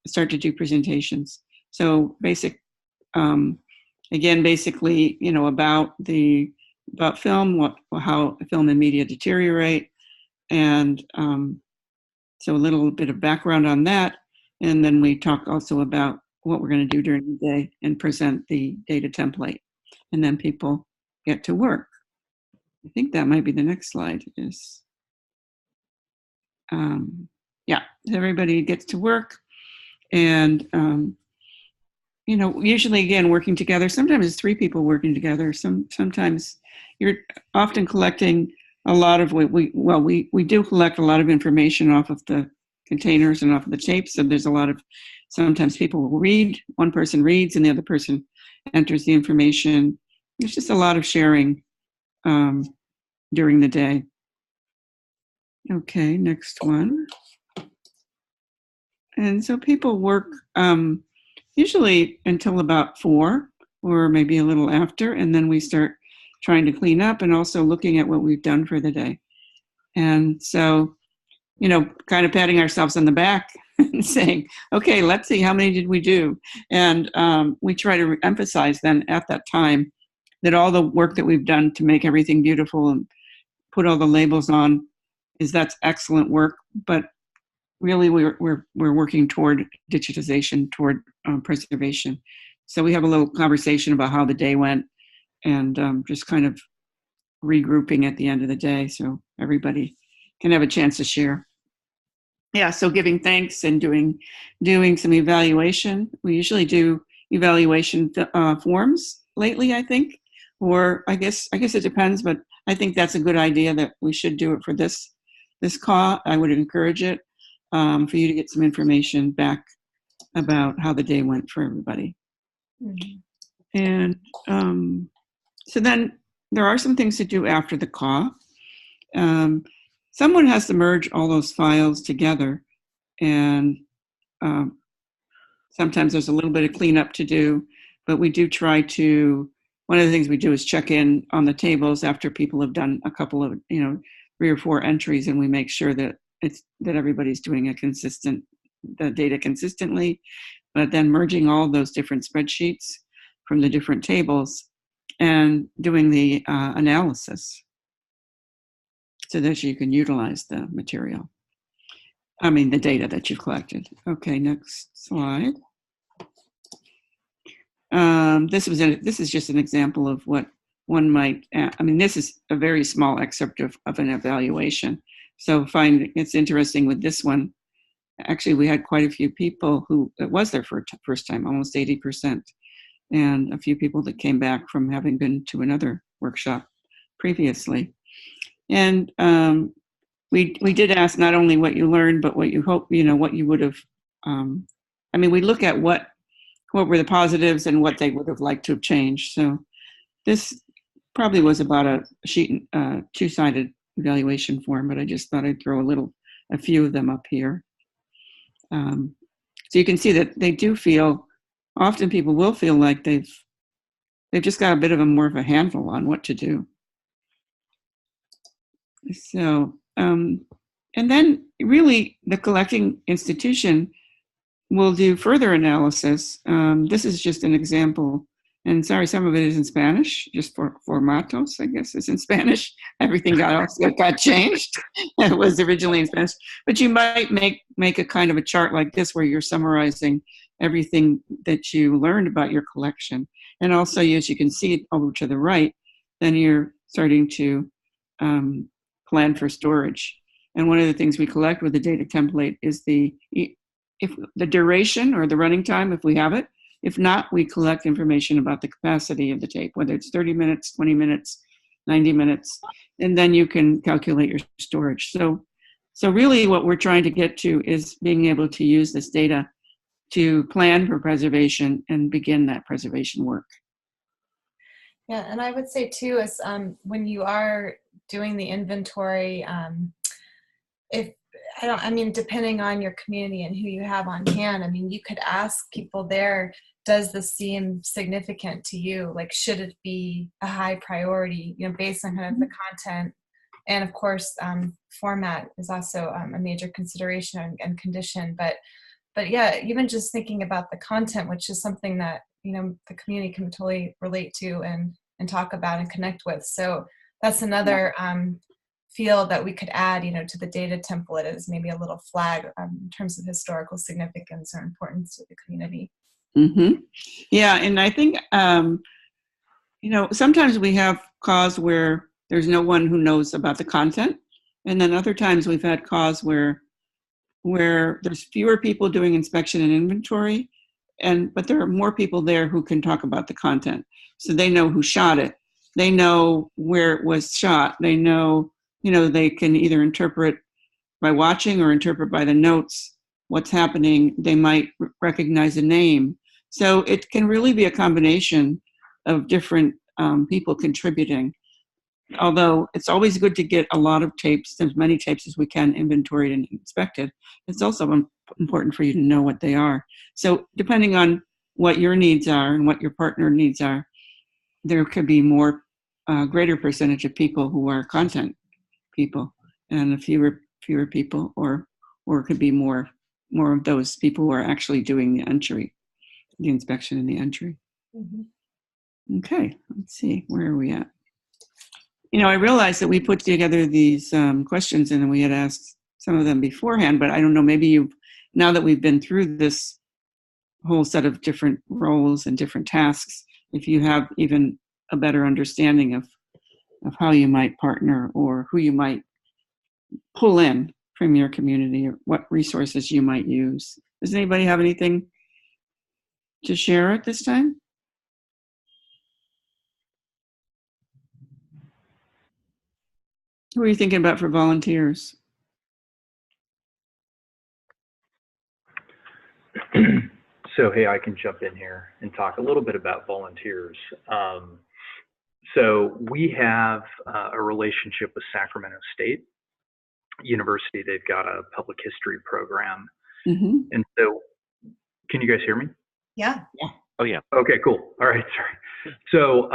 B: start to do presentations. So basically, about film, how film and media deteriorate, and so a little bit of background on that. And then we talk also about what we're going to do during the day and present the data template. And then people get to work. I think that might be the next slide. Everybody gets to work, and usually again working together. Sometimes it's 3 people working together. Sometimes you're often collecting a lot of we do collect a lot of information off of the containers and off of the tapes. So there's sometimes people will read, one person reads and the other person enters the information. There's just a lot of sharing during the day. Okay, next one. And so people work usually until about 4 or maybe a little after, and then we start trying to clean up and also looking at what we've done for the day. And so, kind of patting ourselves on the back and saying, okay, let's see, how many did we do? And we try to emphasize then at that time that all the work that we've done to make everything beautiful and put all the labels on that's excellent work, but really we're working toward digitization, toward preservation. So we have a little conversation about how the day went, and just kind of regrouping at the end of the day so everybody can have a chance to share. Yeah, so giving thanks and doing some evaluation. We usually do evaluation forms lately, I think, or I guess it depends, but I think that's a good idea that we should do it for this CAW. I would encourage it for you to get some information back about how the day went for everybody. Mm-hmm. And so then there are some things to do after the CAW. Someone has to merge all those files together, and sometimes there's a little bit of cleanup to do, but we do try to, one of the things we do is check in on the tables after people have done a couple of, 3 or 4 entries, and we make sure that everybody's doing the data consistently, but then merging all those different spreadsheets from the different tables and doing the analysis so that you can utilize the material. The data that you've collected. Okay, next slide. This is just an example of what one might, this is a very small excerpt of an evaluation. So it's interesting with this one. Actually, we had quite a few people who it was their first time, almost 80%. and a few people that came back from having been to another workshop previously. And we did ask not only what you learned, but what you hope, what you would have. We look at what were the positives and what they would have liked to have changed. So this probably was about a sheet, two-sided evaluation form, but I just thought I'd throw a few of them up here. So you can see that they do feel, often people will feel like they've just got a bit of more of a handle on what to do. So, and then really the collecting institution will do further analysis. This is just an example. And sorry, some of it is in Spanish, just for formatos, I guess is in Spanish. Everything got changed. It was originally in Spanish. But you might make a kind of a chart like this where you're summarizing everything that you learned about your collection. And also, as you can see over to the right, then you're starting to plan for storage. And one of the things we collect with the data template is the duration or the running time, if we have it. If not, we collect information about the capacity of the tape, whether it's 30 minutes, 20 minutes, 90 minutes, and then you can calculate your storage. So really what we're trying to get to is being able to use this data to plan for preservation and begin that preservation work.
A: Yeah, and I would say too is when you are doing the inventory, depending on your community and who you have on hand, you could ask people there, does this seem significant to you? Like, should it be a high priority, based on kind of the content? And of course, format is also a major consideration and condition. But yeah, even just thinking about the content, which is something that, the community can totally relate to and talk about and connect with. So that's another field that we could add, to the data template as maybe a little flag in terms of historical significance or importance to the community.
B: Mm-hmm. Yeah, and I think, sometimes we have CAWs where there's no one who knows about the content. And then other times we've had CAWs where there's fewer people doing inspection and inventory, but there are more people there who can talk about the content. So they know who shot it. They know where it was shot. They know, they can either interpret by watching or interpret by the notes what's happening. They might recognize a name. So it can really be a combination of different people contributing. Although it's always good to get a lot of tapes, as many tapes as we can, inventoried and inspected, it's also important for you to know what they are. So depending on what your needs are and what your partner needs are, there could be greater percentage of people who are content people and a fewer people, or it could be more of those people who are actually doing the entry, the inspection and the entry. Mm-hmm. Okay, let's see, where are we at? I realized that we put together these questions and we had asked some of them beforehand, but I don't know, maybe now that we've been through this whole set of different roles and different tasks, if you have even a better understanding of how you might partner or who you might pull in from your community or what resources you might use. Does anybody have anything to share at this time? Who are you thinking about for volunteers?
D: So, hey, I can jump in here and talk a little bit about volunteers. So we have a relationship with Sacramento State University. They've got a public history program. Mm-hmm. And so, can you guys hear me?
A: Yeah.
G: Oh, yeah.
D: Okay, cool. All right, sorry. So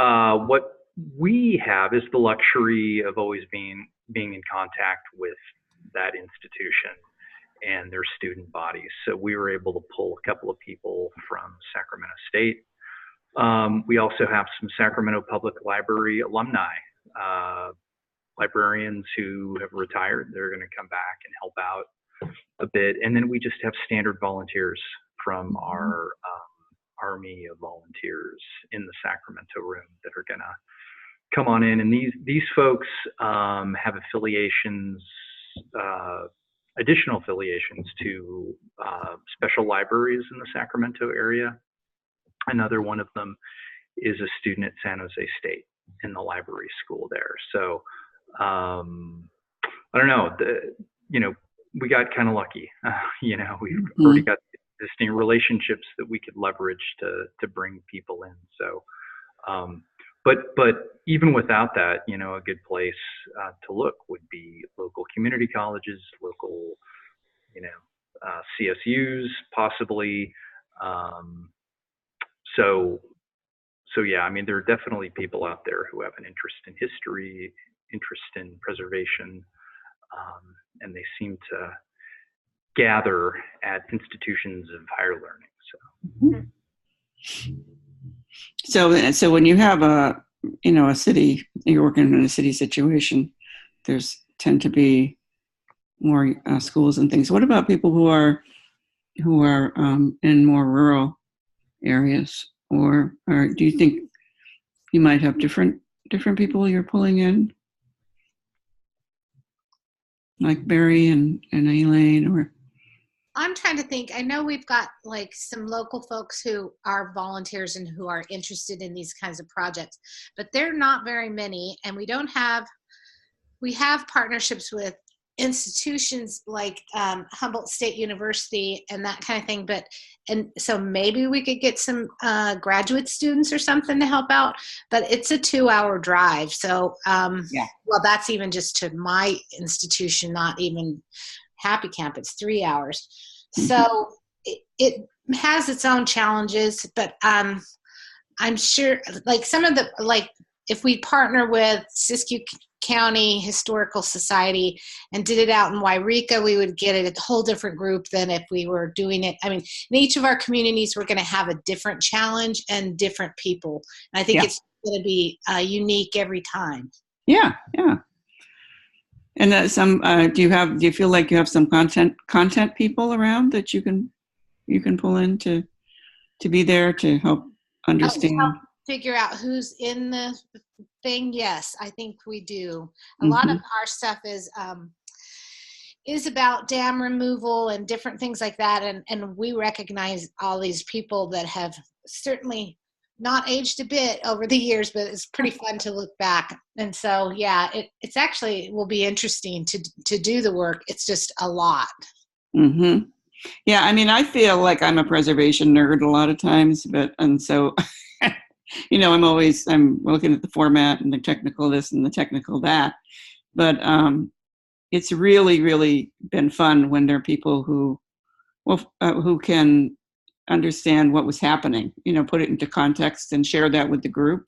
D: what we have is the luxury of always being in contact with that institution and their student bodies. So we were able to pull a couple of people from Sacramento State. We also have some Sacramento Public Library alumni, librarians who have retired. They're going to come back and help out a bit. And then we just have standard volunteers from our army of volunteers in the Sacramento room that are going to come on in. And these folks have affiliations, additional affiliations to special libraries in the Sacramento area. Another one of them is a student at San Jose State in the library school there. So I don't know, we got kind of lucky. We've already got existing relationships that we could leverage to bring people in. So, but even without that, a good place to look would be local community colleges, local, CSUs possibly. So yeah, I mean, there are definitely people out there who have an interest in history, interest in preservation, and they seem to gather at institutions of higher learning.
B: So when you have a city, you're working in a city situation, there's tend to be more schools and things. What about people who are in more rural areas, or do you think you might have different people you're pulling in, like Barry and Elaine? Or
E: I'm trying to think. I know we've got like some local folks who are volunteers and who are interested in these kinds of projects, but they're not very many. And we have partnerships with institutions like Humboldt State University and that kind of thing. And so maybe we could get some graduate students or something to help out, but it's a 2-hour drive. So, well, that's even just to my institution, not even Happy Camp, it's 3 hours. So it has its own challenges, but I'm sure like some of if we partner with Siskiyou County Historical Society and did it out in Wairika, we would get a whole different group than if we were doing it. I mean, in each of our communities, we're going to have a different challenge and different people. And I think it's going to be unique every time.
B: Yeah. And do you feel like you have some content people around that you can pull in to be there to help understand?
E: Help figure out who's in the thing. Yes, I think we do. A lot of our stuff is about dam removal and different things like that, and we recognize all these people that have certainly not aged a bit over the years, but it's pretty fun to look back. And so, yeah, it's actually will be interesting to do the work. It's just a lot.
B: Mm-hmm. Yeah, I mean, I feel like I'm a preservation nerd a lot of times, and so, I'm looking at the format and the technical this and the technical that, but it's really, really been fun when there are people who can understand what was happening, put it into context and share that with the group.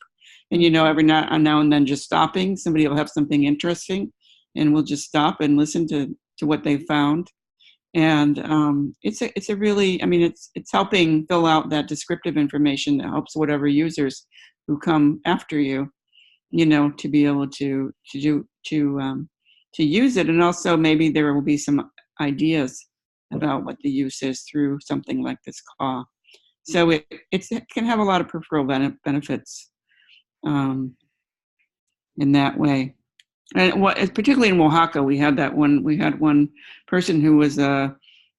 B: And, every now and then just stopping, somebody will have something interesting and we'll just stop and listen to what they found. And it's a really, I mean, it's helping fill out that descriptive information that helps whatever users who come after you, to be able to use it. And also maybe there will be some ideas about what the use is through something like this CAW. So it can have a lot of peripheral benefits in that way. And particularly in Oaxaca, we had one person who was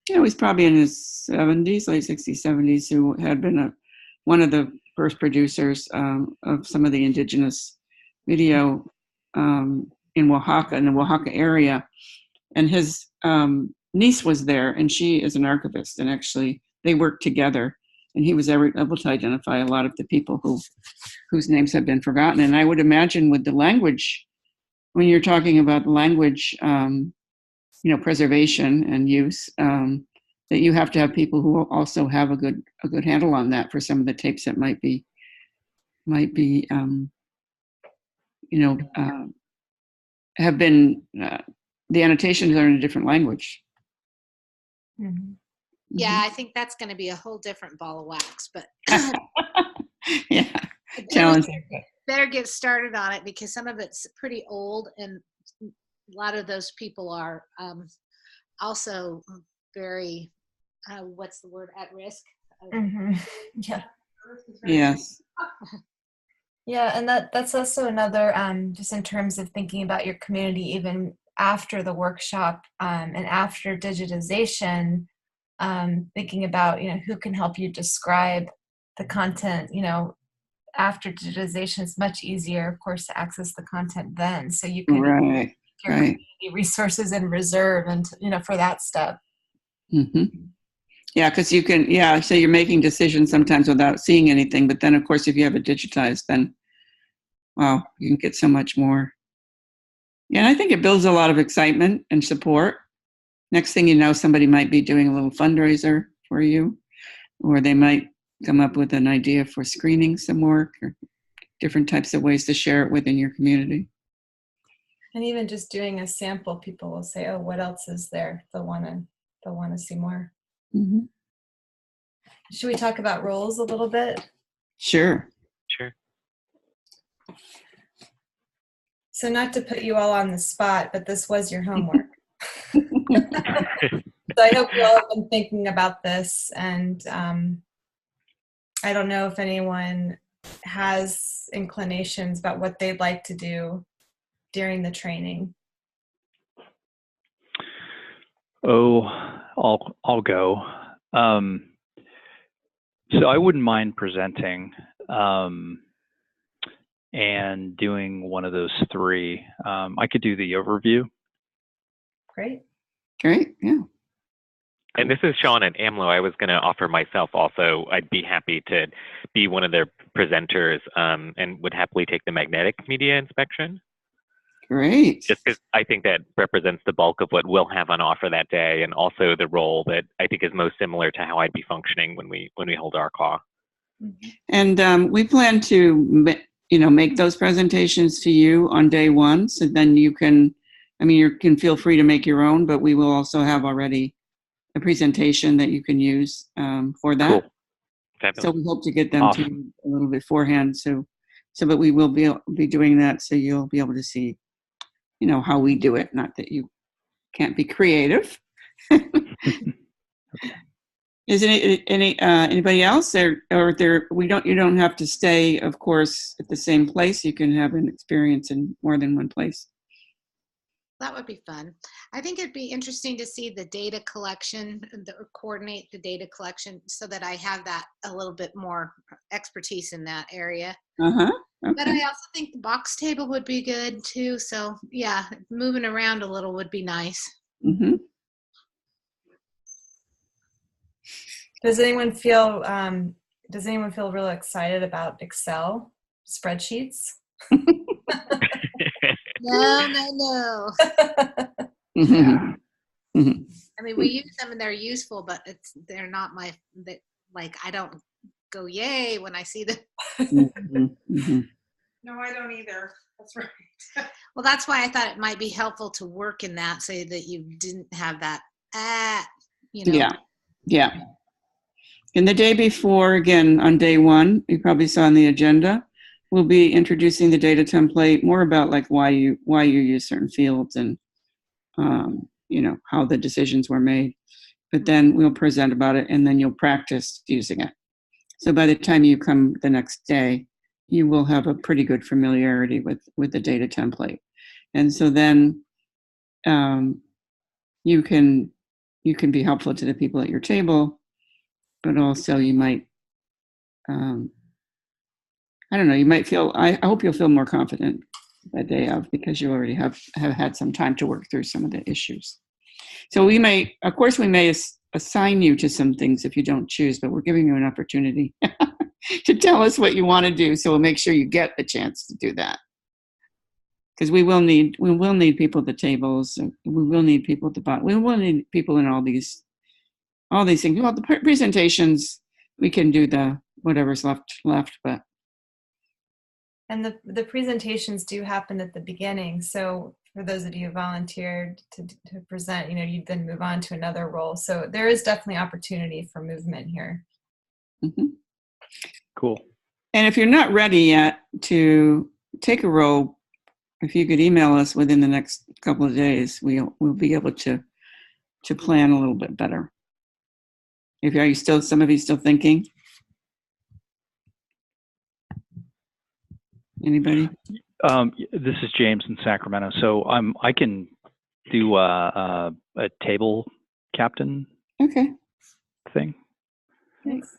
B: he's probably in his 70s, late 60s, 70s, who had been one of the first producers of some of the indigenous video in Oaxaca, in the Oaxaca area. And his niece was there, and she is an archivist, and actually they worked together, and he was able to identify a lot of the people whose names have been forgotten. And I would imagine with the language, when you're talking about language, preservation and use, that you have to have people who also have a good handle on that for some of the tapes that might be have been the annotations are in a different language.
E: Mm-hmm. Yeah, I think that's going to be a whole different ball of wax, but
B: yeah, challenging.
E: Better get started on it because some of it's pretty old, and a lot of those people are also very, what's the word, at risk.
A: Mm-hmm. Yeah.
B: Yes.
A: Yeah, and that's also another, just in terms of thinking about your community, even after the workshop and after digitization, thinking about, who can help you describe the content, after digitization, it's much easier, of course, to access the content then. So you could
B: Right.
A: your
B: Right.
A: community resources in reserve and, for that step.
B: Mm-hmm. Yeah, because you can, so you're making decisions sometimes without seeing anything. But then, of course, if you have it digitized, then, wow, you can get so much more. Yeah, and I think it builds a lot of excitement and support. Next thing you know, somebody might be doing a little fundraiser for you, or they might come up with an idea for screening some work or different types of ways to share it within your community.
A: And even just doing a sample, people will say, "Oh, what else is there?" They'll want to see more.
B: Mm-hmm.
A: Should we talk about roles a little bit?
B: Sure.
G: Sure.
A: So not to put you all on the spot, but this was your homework. So I hope you all have been thinking about this, and I don't know if anyone has inclinations about what they'd like to do during the training.
D: Oh, I'll go. So I wouldn't mind presenting and doing one of those three. I could do the overview.
A: Great.
B: Great. Yeah.
G: And this is Sean at AMLO. I was going to offer myself also. I'd be happy to be one of their presenters and would happily take the magnetic media inspection.
B: Great.
G: Just because I think that represents the bulk of what we'll have on offer that day, and also the role that I think is most similar to how I'd be functioning when we hold our CAW.
A: Mm-hmm.
B: And we plan to, make those presentations to you on day one. So then you can feel free to make your own, but we will also have already a presentation that you can use for that.
G: Cool. Fabulous.
B: So we hope to get them to you a little beforehand. But we will be doing that. So you'll be able to see, how we do it. Not that you can't be creative. Is anybody else you don't have to stay, of course, at the same place. You can have an experience in more than one place.
E: That would be fun. I think it'd be interesting to see the data collection, or coordinate the data collection, so that I have that a little bit more expertise in that area.
B: Okay.
E: But I also think the box table would be good too. So yeah, moving around a little would be nice.
B: Mm-hmm.
A: Does anyone feel real excited about Excel spreadsheets?
E: No.
B: Mm-hmm.
E: Yeah.
B: Mm-hmm.
E: I mean, we use them and they're useful, but they're not I don't go yay when I see them.
B: Mm-hmm. Mm-hmm.
H: No, I don't either. That's right.
E: Well, that's why I thought it might be helpful to work in that, so that you didn't have that,
B: Yeah. And the day before, again, on day one, you probably saw on the agenda, we'll be introducing the data template, more about like why you use certain fields and, how the decisions were made. But then we'll present about it and then you'll practice using it. So by the time you come the next day, you will have a pretty good familiarity with the data template. And so then you can be helpful to the people at your table, but also you might, you might feel, I hope you'll feel more confident that day of, because you already have had some time to work through some of the issues. So we may assign you to some things if you don't choose, but we're giving you an opportunity to tell us what you want to do. So we'll make sure you get the chance to do that. Because we will need people at the tables. We will need people at the bottom. We will need people in all these things. Well, the presentations, we can do the whatever's left, but.
A: And the presentations do happen at the beginning. So for those of you who volunteered to present, you'd then move on to another role. So there is definitely opportunity for movement here.
B: Mm-hmm.
D: Cool.
B: And if you're not ready yet to take a role, if you could email us within the next couple of days, we'll be able to plan a little bit better. Some of you still thinking? Anybody?
D: This is James in Sacramento. So I can do a table captain
B: Okay.
D: thing.
A: Thanks.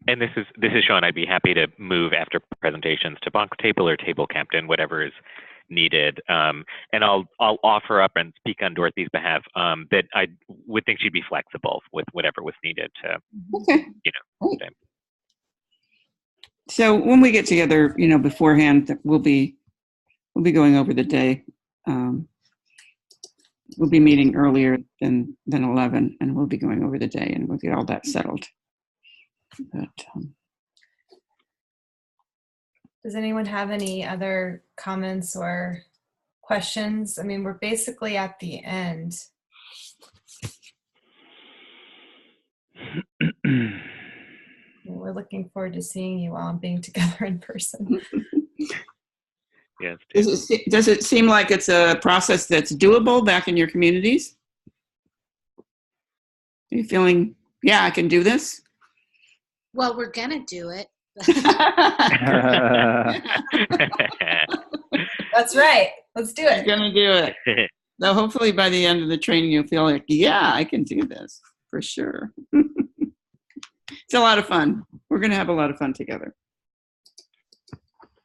G: And this is Sean. I'd be happy to move after presentations to box table or table captain, whatever is needed. And I'll offer up and speak on Dorothy's behalf that I would think she'd be flexible with whatever was needed to,
B: Okay.
G: Stay.
B: So when we get together, beforehand, we'll be going over the day. We'll be meeting earlier than 11, and we'll be going over the day, and we'll get all that settled. But,
A: does anyone have any other comments or questions? I mean, we're basically at the end. We're looking forward to seeing you all and being together in person.
G: Yes.
B: Does it seem like it's a process that's doable back in your communities? Are you feeling, yeah, I can do this?
E: Well, we're gonna do it.
A: That's right. Let's do it.
B: You're gonna do it. So hopefully by the end of the training, you'll feel like, yeah, I can do this for sure. It's a lot of fun. We're gonna have a lot of fun together.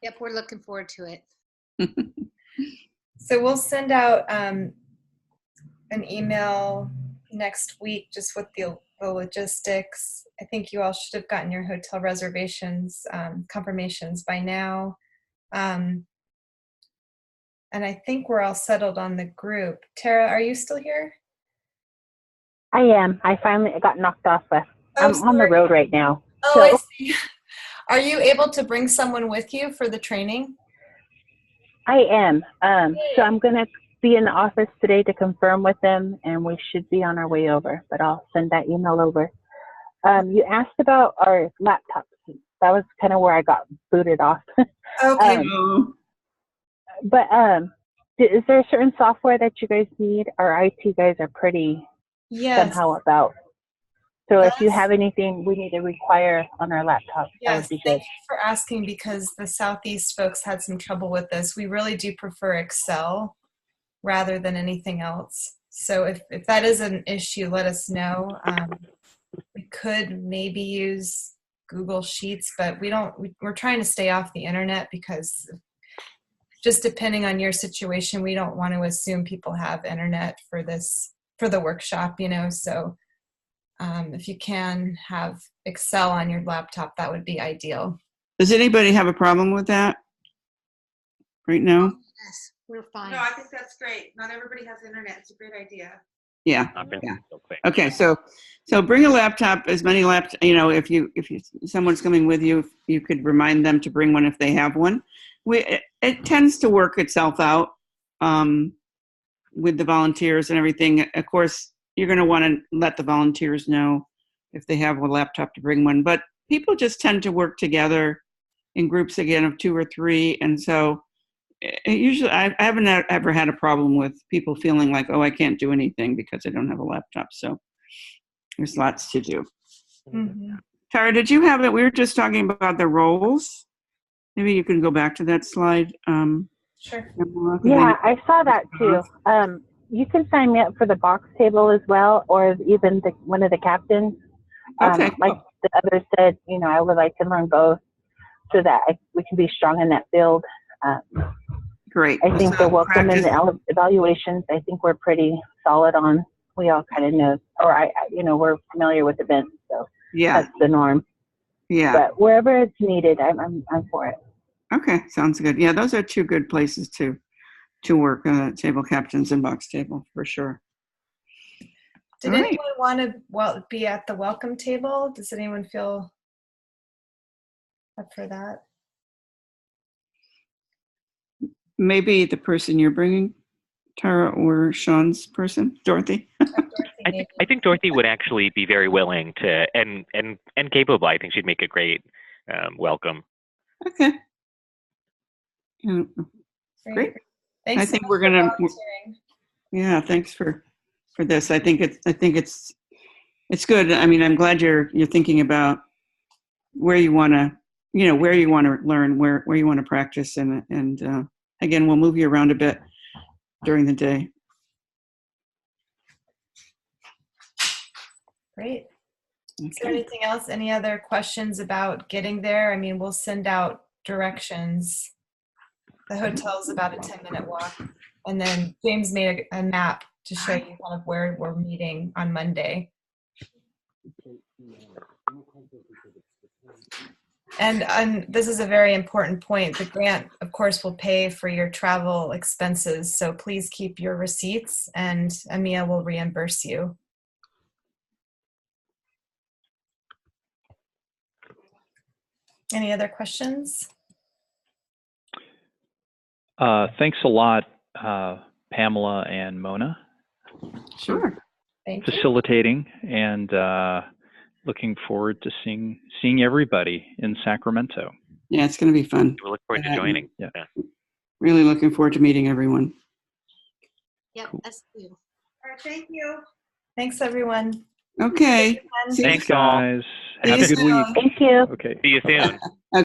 E: Yep, we're looking forward to it.
A: So we'll send out an email next week just with the logistics. I think you all should have gotten your hotel reservations confirmations by now. And I think we're all settled on the group. Tara, are you still here?
F: I am. I finally got knocked off. I'm on the road right now.
A: Oh,
F: so.
A: I see. Are you able to bring someone with you for the training?
F: I am. So I'm going to be in the office today to confirm with them, and we should be on our way over, but I'll send that email over. You asked about our laptops. That was kind of where I got booted off.
A: Okay.
F: But is there a certain software that you guys need? Our IT guys are pretty somehow about. So if you have anything we need to require on our laptop, that would be good.
A: Thank you for asking, because the Southeast folks had some trouble with this. We really do prefer Excel rather than anything else. So if that is an issue, let us know. We could maybe use Google Sheets, but we're trying to stay off the internet, because just depending on your situation, we don't want to assume people have internet for the workshop, so if you can have Excel on your laptop, that would be ideal.
B: Does anybody have a problem with that right now?
E: Yes, we're fine.
H: No, I think that's great. Not everybody has internet. It's a great idea.
B: Yeah. Okay, so bring a laptop, as many laptops, if someone's coming with you, you could remind them to bring one if they have one. It tends to work itself out with the volunteers and everything. Of course, you're going to want to let the volunteers know if they have a laptop to bring one. But people just tend to work together in groups, again, of 2 or 3. And so usually I haven't ever had a problem with people feeling like, oh, I can't do anything because I don't have a laptop. So there's lots to do.
A: Mm-hmm.
B: Tara, did you have it? We were just talking about the roles. Maybe you can go back to that slide.
A: Sure.
F: Yeah, I saw that too. You can sign me up for the box table as well, or even one of the captains.
B: Okay.
F: Like the others said, I would like to learn both so that we can be strong in that field.
B: Great.
F: I think the welcome and the evaluations, I think we're pretty solid on. We all kind of know, or we're familiar with events, so
B: yeah,
F: that's the norm.
B: Yeah.
F: But wherever it's needed, I'm for it.
B: Okay, sounds good. Yeah, those are 2 good places to work, table captains and box table, for sure.
A: Did anyone want to be at the welcome table? Does anyone feel up for that?
B: Maybe the person you're bringing, Tara, or Sean's person, Dorothy.
G: I think Dorothy would actually be very willing to and capable. I think she'd make a great welcome.
B: Okay. Great.
A: Thanks.
B: I think we're gonna. Yeah, thanks for this. I think it's good. I mean, I'm glad you're thinking about where you want to, where you want to learn, where you want to practice, and again, we'll move you around a bit during the day.
A: Great. Is there anything else? Any other questions about getting there? I mean, we'll send out directions. The hotel's about a 10-minute walk. And then James made a map to show you kind of where we're meeting on Monday. And this is a very important point. The grant, of course, will pay for your travel expenses. So please keep your receipts and EMEA will reimburse you. Any other questions?
D: Thanks a lot, Pamela and Mona.
B: Sure.
A: Thank you.
D: Facilitating and looking forward to seeing everybody in Sacramento.
B: Yeah, it's going to be fun.
G: We look forward to joining.
D: Yeah.
B: Really looking forward to meeting everyone.
E: Yep,
D: Cool.
E: that's you.
H: All right, thank you.
A: Thanks, everyone.
B: Okay.
D: Thanks, guys.
B: See
D: Have
B: you
D: a good
B: soon.
D: week.
F: Thank you.
D: Okay.
G: See you soon.